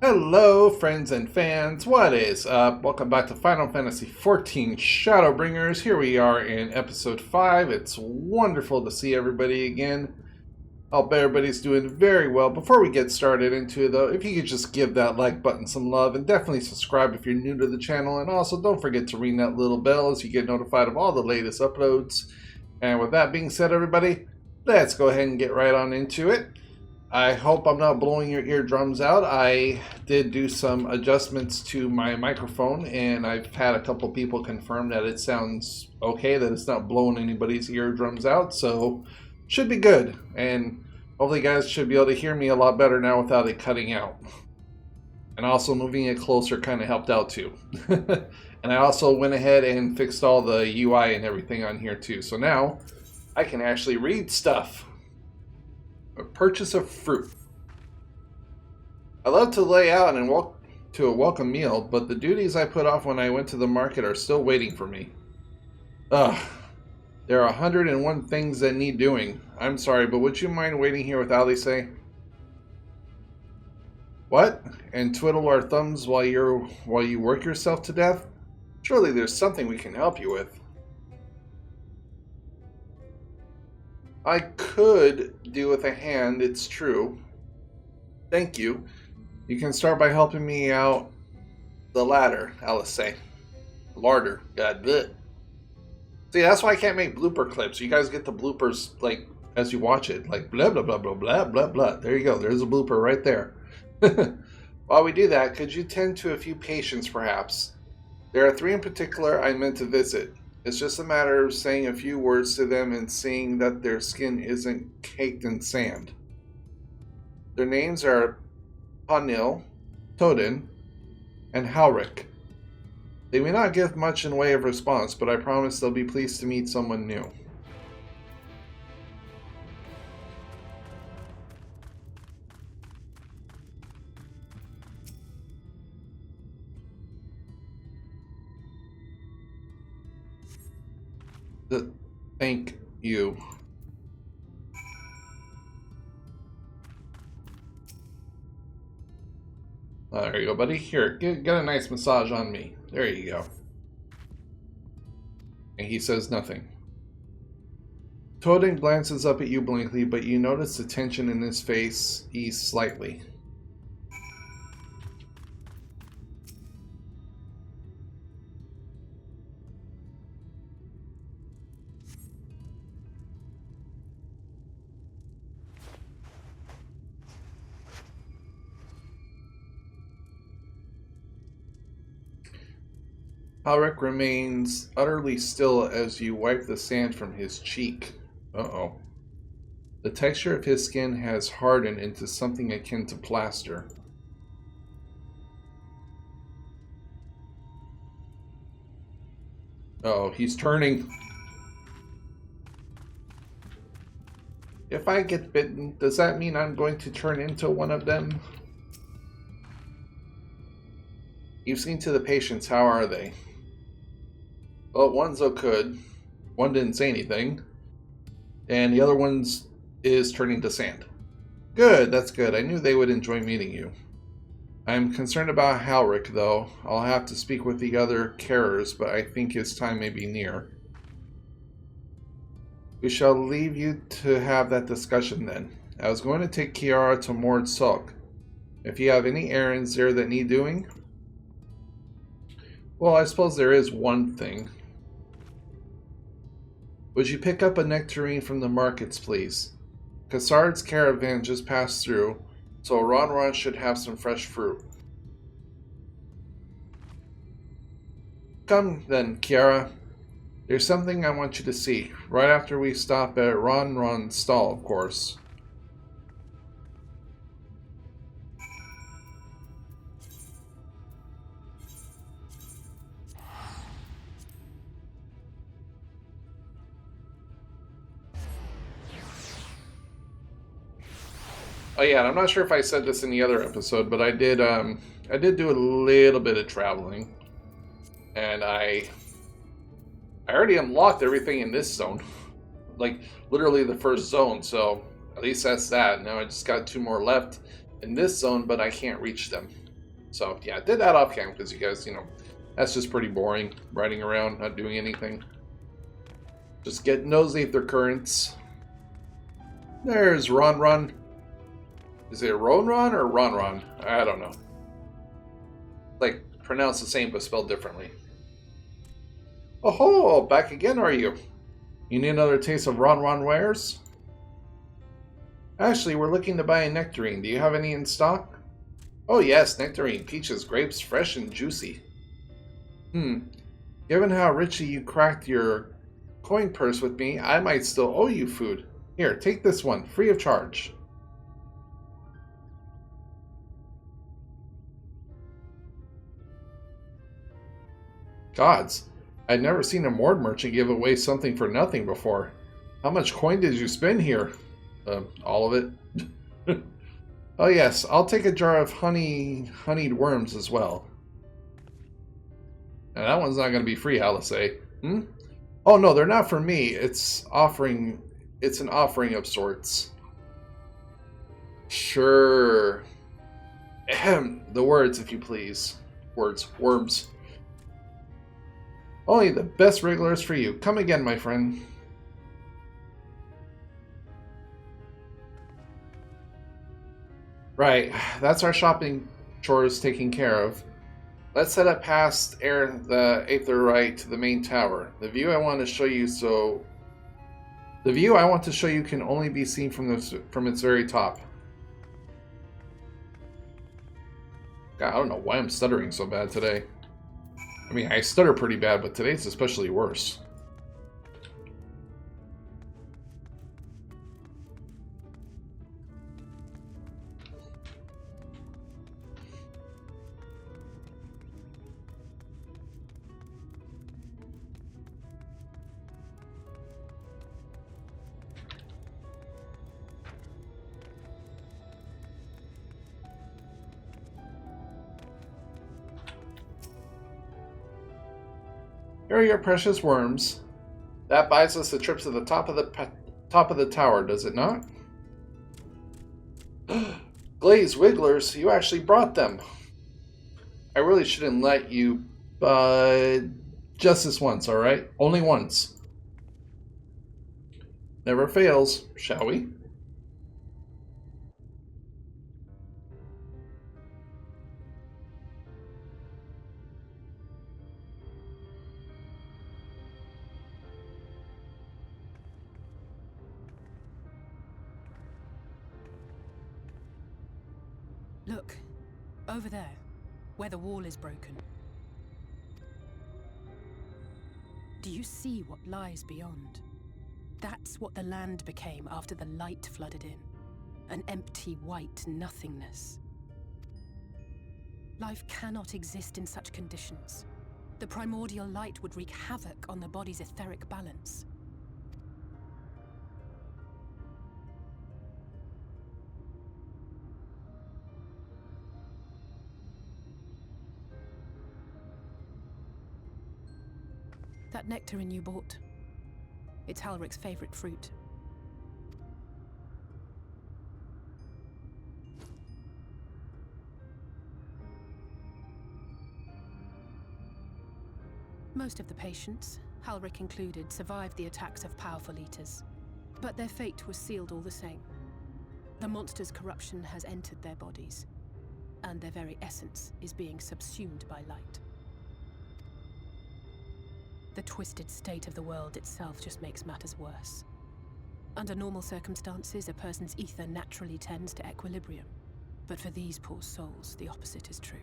Hello, friends and fans. What is up? Welcome back to Final Fantasy XIV Shadowbringers. Here we are in episode 5. It's wonderful to see everybody again. Hope everybody's doing very well. Before we get started into it, though, if you could just give that like button some love and definitely subscribe if you're new to the channel. And also, don't forget to ring that little bell as you get notified of all the latest uploads. And with that being said, everybody, let's go ahead and get right on into it. I hope I'm not blowing your eardrums out. I did do some adjustments to my microphone, and I've had a couple people confirm that it sounds okay, that it's not blowing anybody's eardrums out, so should be good. And hopefully you guys should be able to hear me a lot better now without it cutting out. And also moving it closer kind of helped out too. And I also went ahead and fixed all the UI and everything on here too. So now I can actually read stuff. A purchase of fruit. I love to lay out and walk to a welcome meal, but the duties I put off when I went to the market are still waiting for me. Ugh. There are 101 things that need doing. I'm sorry, but would you mind waiting here with Alice? What? And twiddle our thumbs while you work yourself to death? Surely there's something we can help you with. I could do with a hand, it's true. Thank you. You can start by helping me out the ladder, Alice. Larder. God, bleh. See, that's why I can't make blooper clips. You guys get the bloopers, like, as you watch it. Like, blah, blah, blah, blah, blah, blah, blah. There you go. There's a blooper right there. While we do that, could you tend to a few patients, perhaps? There are 3 in particular I meant to visit. It's just a matter of saying a few words to them and seeing that their skin isn't caked in sand. Their names are Panil, Todin, and Halric. They may not give much in way of response, but I promise they'll be pleased to meet someone new. Thank you. There you go, buddy. Here, get a nice massage on me. There you go. And he says nothing. Todin glances up at you blankly, but you notice the tension in his face ease slightly. Halric remains utterly still as you wipe the sand from his cheek. Uh-oh. The texture of his skin has hardened into something akin to plaster. Uh-oh, he's turning. If I get bitten, does that mean I'm going to turn into one of them? You've seen to the patients, how are they? Well, one's okay. One didn't say anything. And the other one's is turning to sand. Good, that's good. I knew they would enjoy meeting you. I'm concerned about Halric, though. I'll have to speak with the other carers, but I think his time may be near. We shall leave you to have that discussion then. I was going to take Kiara to Mord Sulk. If you have any errands there that need doing... Well, I suppose there is one thing. Would you pick up a nectarine from the markets, please? Cassard's caravan just passed through, so Ron should have some fresh fruit. Come then, Kiara. There's something I want you to see, right after we stop at Ron's stall, of course. Oh yeah, and I'm not sure if I said this in the other episode, but I did do a little bit of traveling. And I already unlocked everything in this zone. Like, literally the first zone, so at least that's that. Now I just got 2 more left in this zone, but I can't reach them. So, yeah, I did that off cam because you guys, that's just pretty boring. Riding around, not doing anything. Just get nosy at their currents. There's Ron Run. Is it Ron Ron or Ron Ron? I don't know. Like, pronounced the same but spelled differently. Oh ho! Back again, are you? You need another taste of Ron Ron wares? Actually, we're looking to buy a nectarine. Do you have any in stock? Oh yes, nectarine, peaches, grapes, fresh and juicy. Given how richly you cracked your coin purse with me, I might still owe you food. Here, take this one, free of charge. Gods, I'd never seen a Mord merchant give away something for nothing before. How much coin did you spend here? All of it. Oh yes, I'll take a jar of honeyed worms as well. And that one's not going to be free, I'll say. Oh no, they're not for me. It's an offering of sorts. Sure. Ahem. The words, if you please. Worms. Only the best regulars for you. Come again, my friend. Right, that's our shopping chores taken care of. Let's head up past the Aether right to the main tower. The view I want to show you can only be seen from its very top. God, I don't know why I'm stuttering so bad today. I mean, I stutter pretty bad, but today's especially worse. Here are your precious worms. That buys us the trip to the top of the tower, does it not? Glaze Wigglers, you actually brought them. I really shouldn't let you, but just this once, alright? Only once. Never fails, shall we? Look, over there, where the wall is broken. Do you see what lies beyond? That's what the land became after the light flooded in. An empty white nothingness. Life cannot exist in such conditions. The primordial light would wreak havoc on the body's etheric balance. That nectarine you bought, it's Halric's favorite fruit. Most of the patients, Halric included, survived the attacks of powerful eaters. But their fate was sealed all the same. The monster's corruption has entered their bodies, and their very essence is being subsumed by light. The twisted state of the world itself just makes matters worse. Under normal circumstances, a person's ether naturally tends to equilibrium. But for these poor souls, the opposite is true.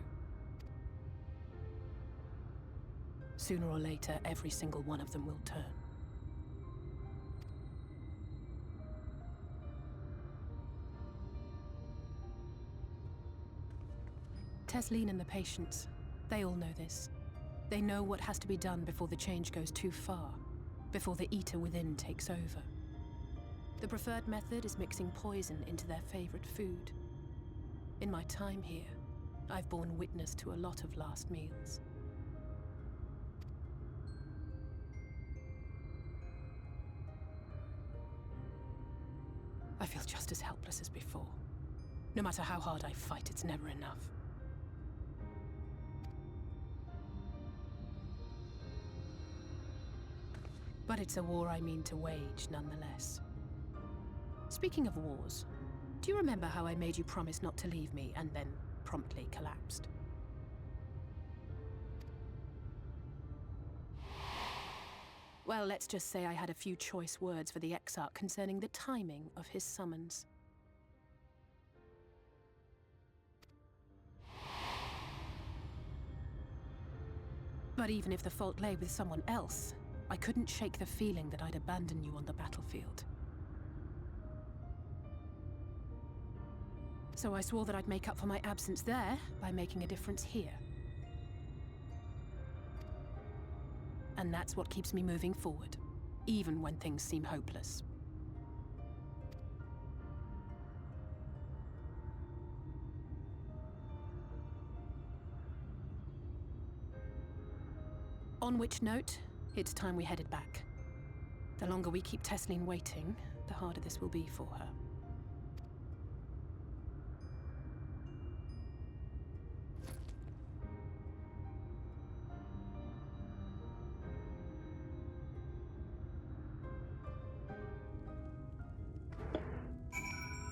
Sooner or later, every single one of them will turn. Tesleen and the patients, they all know this. They know what has to be done before the change goes too far, before the eater within takes over. The preferred method is mixing poison into their favorite food. In my time here, I've borne witness to a lot of last meals. I feel just as helpless as before. No matter how hard I fight, it's never enough. But it's a war I mean to wage, nonetheless. Speaking of wars, do you remember how I made you promise not to leave me and then promptly collapsed? Well, let's just say I had a few choice words for the Exarch concerning the timing of his summons. But even if the fault lay with someone else, I couldn't shake the feeling that I'd abandon you on the battlefield. So I swore that I'd make up for my absence there by making a difference here. And that's what keeps me moving forward, even when things seem hopeless. On which note, it's time we headed back. The longer we keep Tesleen waiting, the harder this will be for her.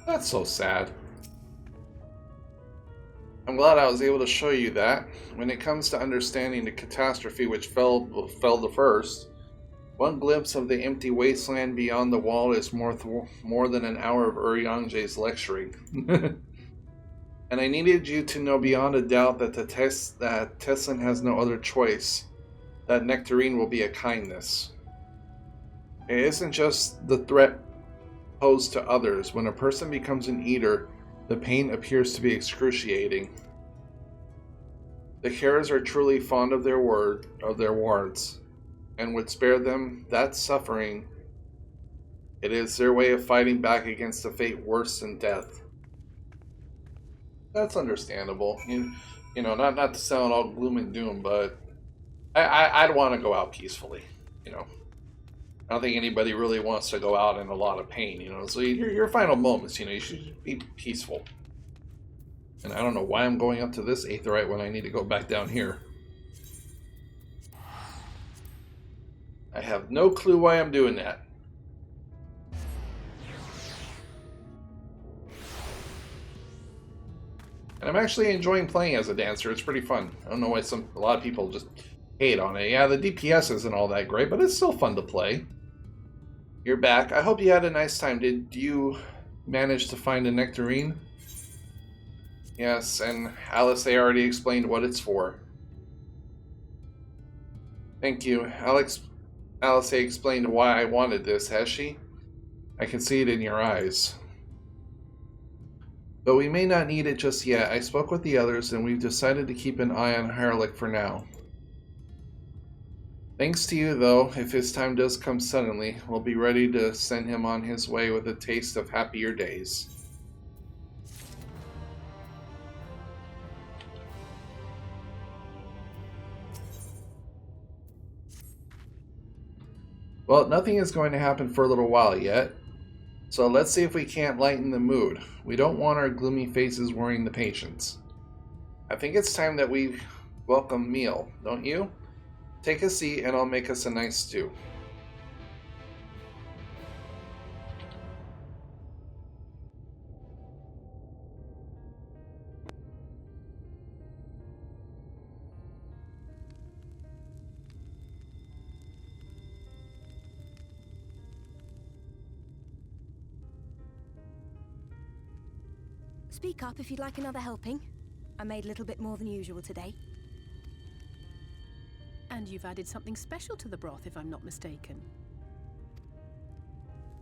That's so sad. I'm glad I was able to show you that. When it comes to understanding the catastrophe which fell the first, one glimpse of the empty wasteland beyond the wall is more than an hour of Urianger's lecturing. And I needed you to know beyond a doubt that that Tesleen has no other choice. That nectarine will be a kindness. It isn't just the threat posed to others. When a person becomes an eater, the pain appears to be excruciating. The Kharas are truly fond of their wards, and would spare them that suffering. It is their way of fighting back against a fate worse than death. That's understandable. You know, not to sound all gloom and doom, but I'd want to go out peacefully. You know, I don't think anybody really wants to go out in a lot of pain. You know, so your final moments, you know, you should be peaceful. And I don't know why I'm going up to this aetheryte when I need to go back down here. I have no clue why I'm doing that. And I'm actually enjoying playing as a dancer. It's pretty fun. I don't know why a lot of people just hate on it. Yeah, the DPS isn't all that great, but it's still fun to play. You're back. I hope you had a nice time. Did you manage to find a nectarine? Yes, and Alice, they already explained what it's for. Thank you. Alice explained why I wanted this, has she? I can see it in your eyes. But we may not need it just yet. I spoke with the others, and we've decided to keep an eye on Harlick for now. Thanks to you, though, if his time does come suddenly, we'll be ready to send him on his way with a taste of happier days. Well, nothing is going to happen for a little while yet, so let's see if we can't lighten the mood. We don't want our gloomy faces worrying the patients. I think it's time that we welcome meal, don't you? Take a seat and I'll make us a nice stew. Speak up if you'd like another helping. I made a little bit more than usual today. And you've added something special to the broth, if I'm not mistaken.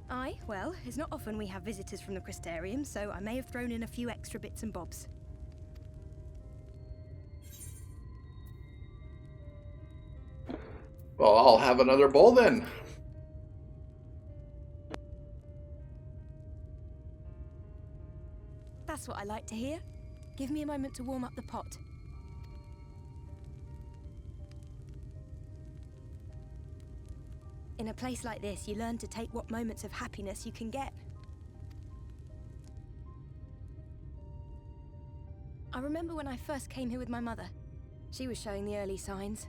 Aye, well, it's not often we have visitors from the Crystarium, so I may have thrown in a few extra bits and bobs. Well, I'll have another bowl then. That's what I like to hear. Give me a moment to warm up the pot. In a place like this, you learn to take what moments of happiness you can get. I remember when I first came here with my mother. She was showing the early signs.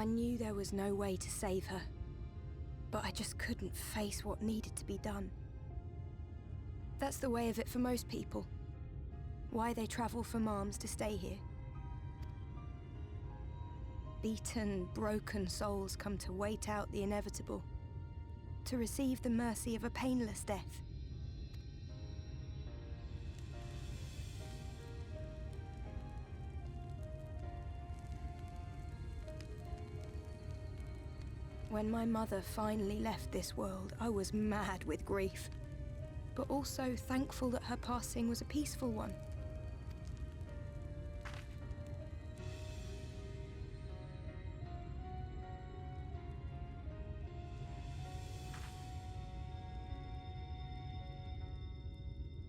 I knew there was no way to save her, but I just couldn't face what needed to be done. That's the way of it for most people. Why they travel from arms to stay here. Beaten, broken souls come to wait out the inevitable, to receive the mercy of a painless death. When my mother finally left this world, I was mad with grief, but also thankful that her passing was a peaceful one.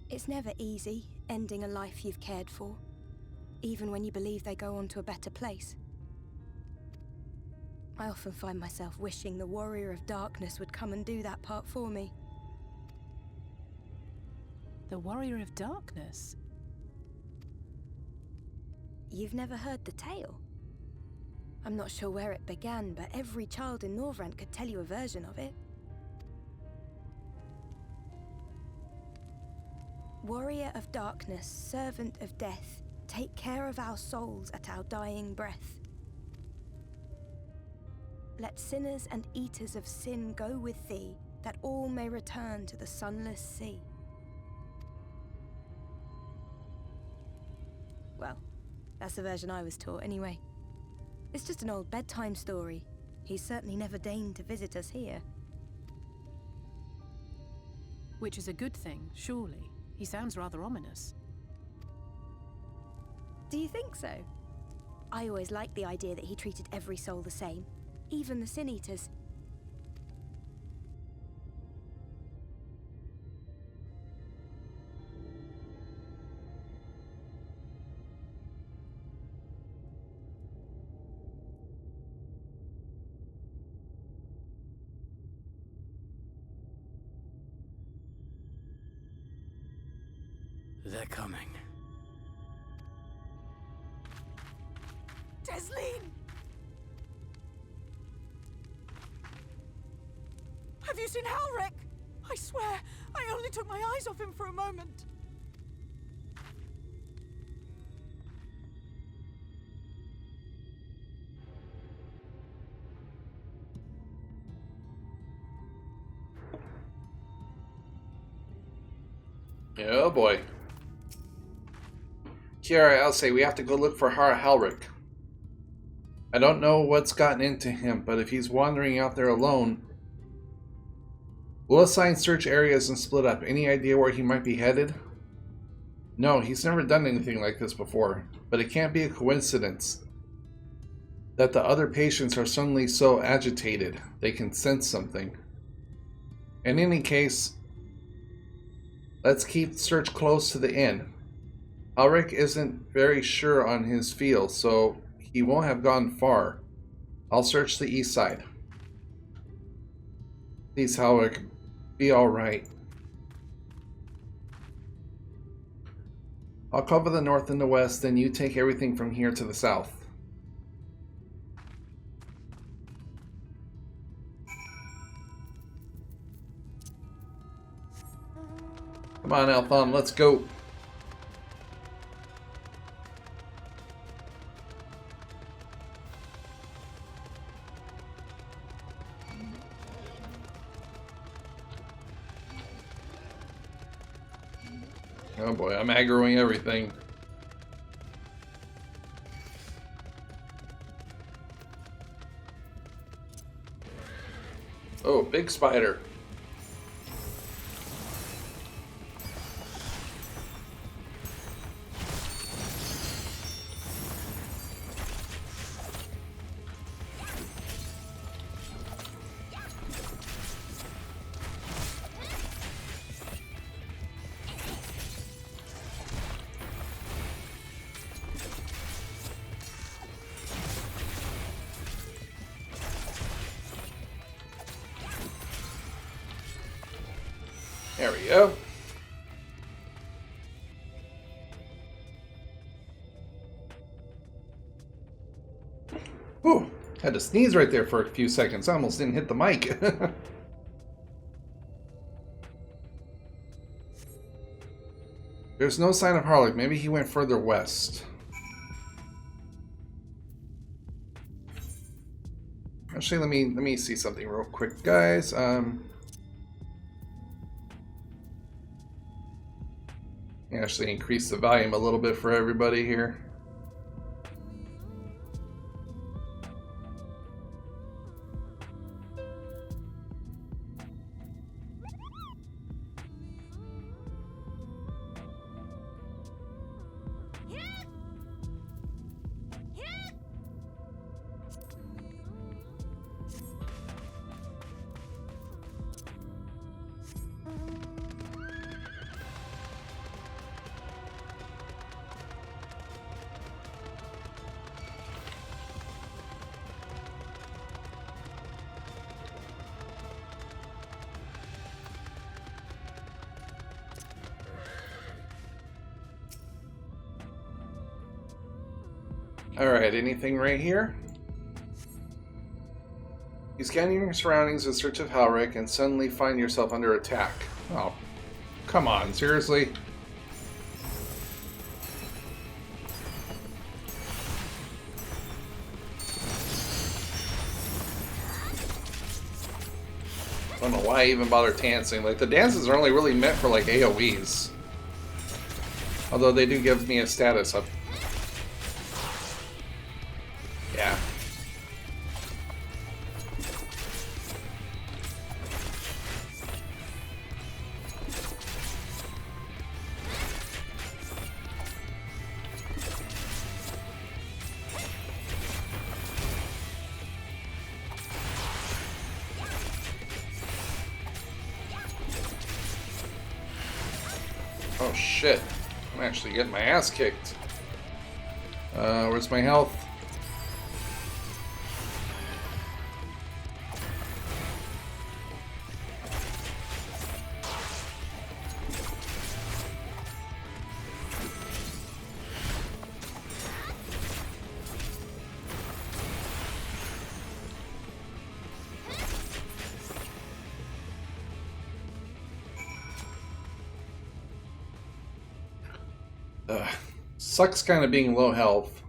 It's never easy, ending a life you've cared for, even when you believe they go on to a better place. I often find myself wishing the Warrior of Darkness would come and do that part for me. The Warrior of Darkness? You've never heard the tale? I'm not sure where it began, but every child in Norvrent could tell you a version of it. Warrior of Darkness, servant of death, take care of our souls at our dying breath. Let sinners and eaters of sin go with thee, that all may return to the sunless sea. Well, that's the version I was taught anyway. It's just an old bedtime story. He's certainly never deigned to visit us here. Which is a good thing, surely. He sounds rather ominous. Do you think so? I always liked the idea that he treated every soul the same, even the Sin Eaters. They're coming. Tesleen! Have you seen Halric? I swear, I only took my eyes off him for a moment. Oh boy. Kiara, I'll say we have to go look for Halric. I don't know what's gotten into him, but if he's wandering out there alone, we'll assign search areas and split up. Any idea where he might be headed? No, he's never done anything like this before, but it can't be a coincidence that the other patients are suddenly so agitated. They can sense something. In any case, let's keep search close to the inn. Halric isn't very sure on his feel, so he won't have gone far. I'll search the east side. Please, Halric, be alright. I'll cover the north and the west, then you take everything from here to the south. Come on, Althon, let's go. Oh boy, I'm aggroing everything. Oh, big spider. There we go. Whew. Had to sneeze right there for a few seconds. I almost didn't hit the mic. There's no sign of Harlock. Maybe he went further west. Actually, let me see something real quick, guys. Actually, increase the volume a little bit for everybody here. Alright, anything right here? You scan your surroundings in search of Halric and suddenly find yourself under attack. Oh, come on, seriously? I don't know why I even bother dancing. Like, the dances are only really meant for, like, AoEs. Although they do give me a status up. Yeah. Oh shit. I'm actually getting my ass kicked. Where's my health? Sucks kind of being low health.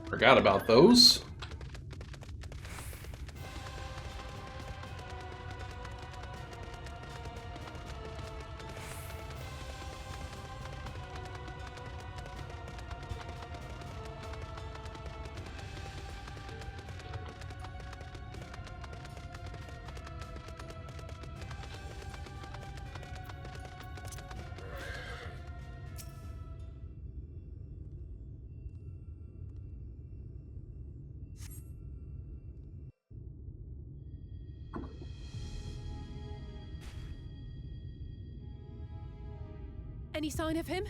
Forgot about those. Any sign of him?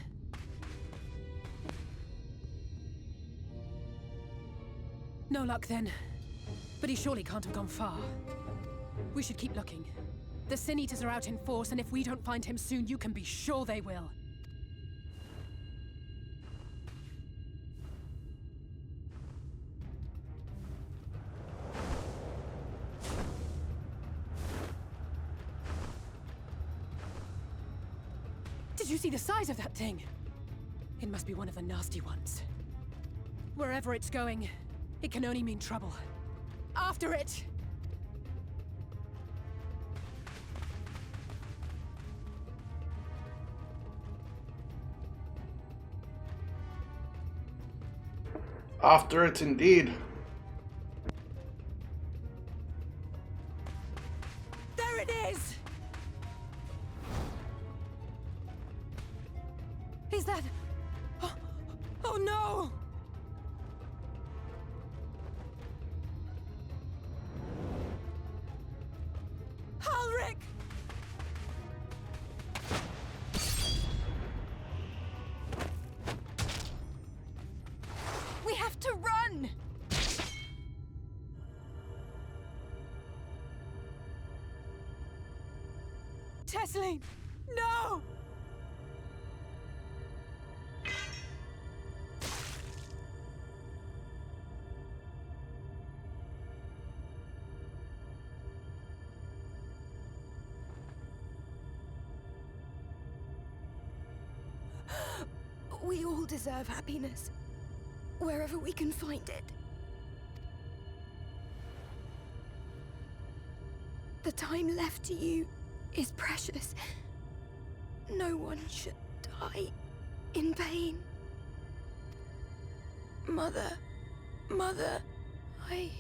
No luck then. But he surely can't have gone far. We should keep looking. The Sin Eaters are out in force, and if we don't find him soon, you can be sure they will. Did you see the size of that thing? It must be one of the nasty ones. Wherever it's going, it can only mean trouble. After it! After it, indeed. There it is! Is that... Oh no! Halric! Tesleen! No! We all deserve happiness, wherever we can find it. The time left to you is precious. No one should die in pain. Mother, I...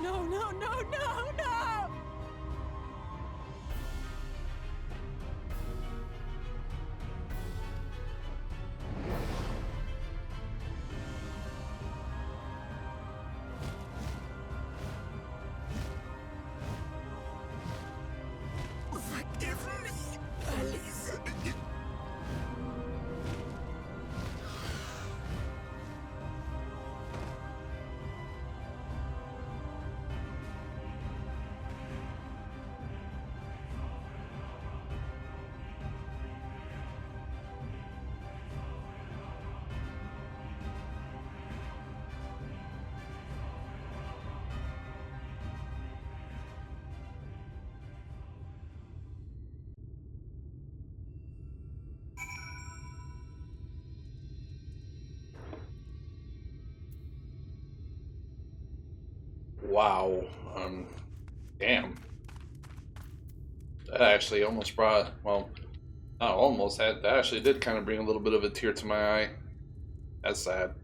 No! Forgive me, Alice. Wow. Damn. That actually almost brought, well, not almost, that actually did kind of bring a little bit of a tear to my eye. That's sad.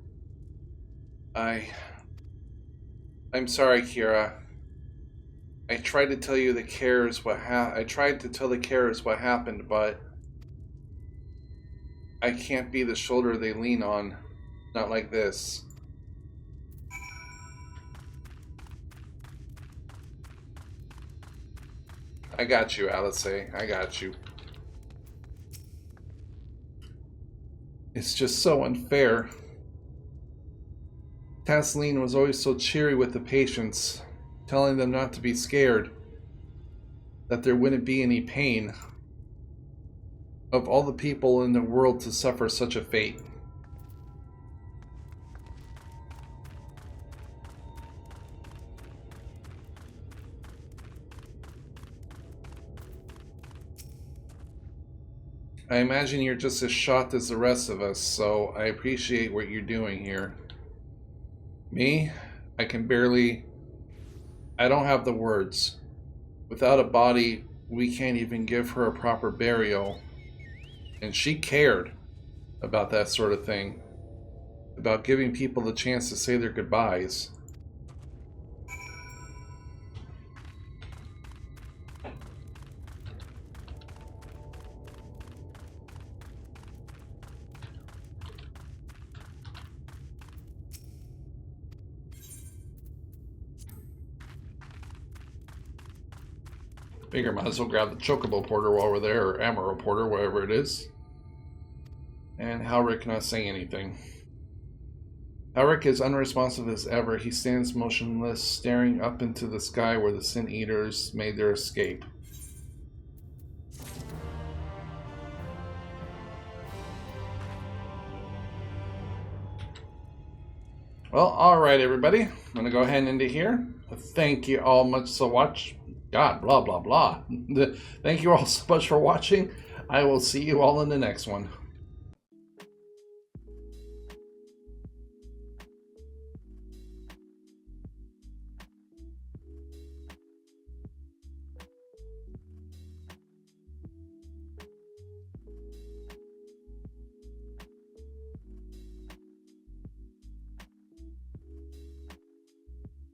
I'm sorry, Kira. I tried to tell you the carers I tried to tell the carers what happened, but I can't be the shoulder they lean on. Not like this. I got you, Alice. I got you. It's just so unfair. Tasleen was always so cheery with the patients, telling them not to be scared, that there wouldn't be any pain. Of all the people in the world to suffer such a fate. I imagine you're just as shocked as the rest of us, so I appreciate what you're doing here. Me? I don't have the words. Without a body, we can't even give her a proper burial. And she cared about that sort of thing. About giving people the chance to say their goodbyes. Figure might as well grab the Chocobo Porter while we're there, or Amaro Porter, whatever it is. And Halric not saying anything. Elric is unresponsive as ever. He stands motionless, staring up into the sky where the Sin Eaters made their escape. Well, alright everybody. I'm going to go ahead and end it here. Thank you all much so much. God, blah, blah, blah. Thank you all so much for watching. I will see you all in the next one.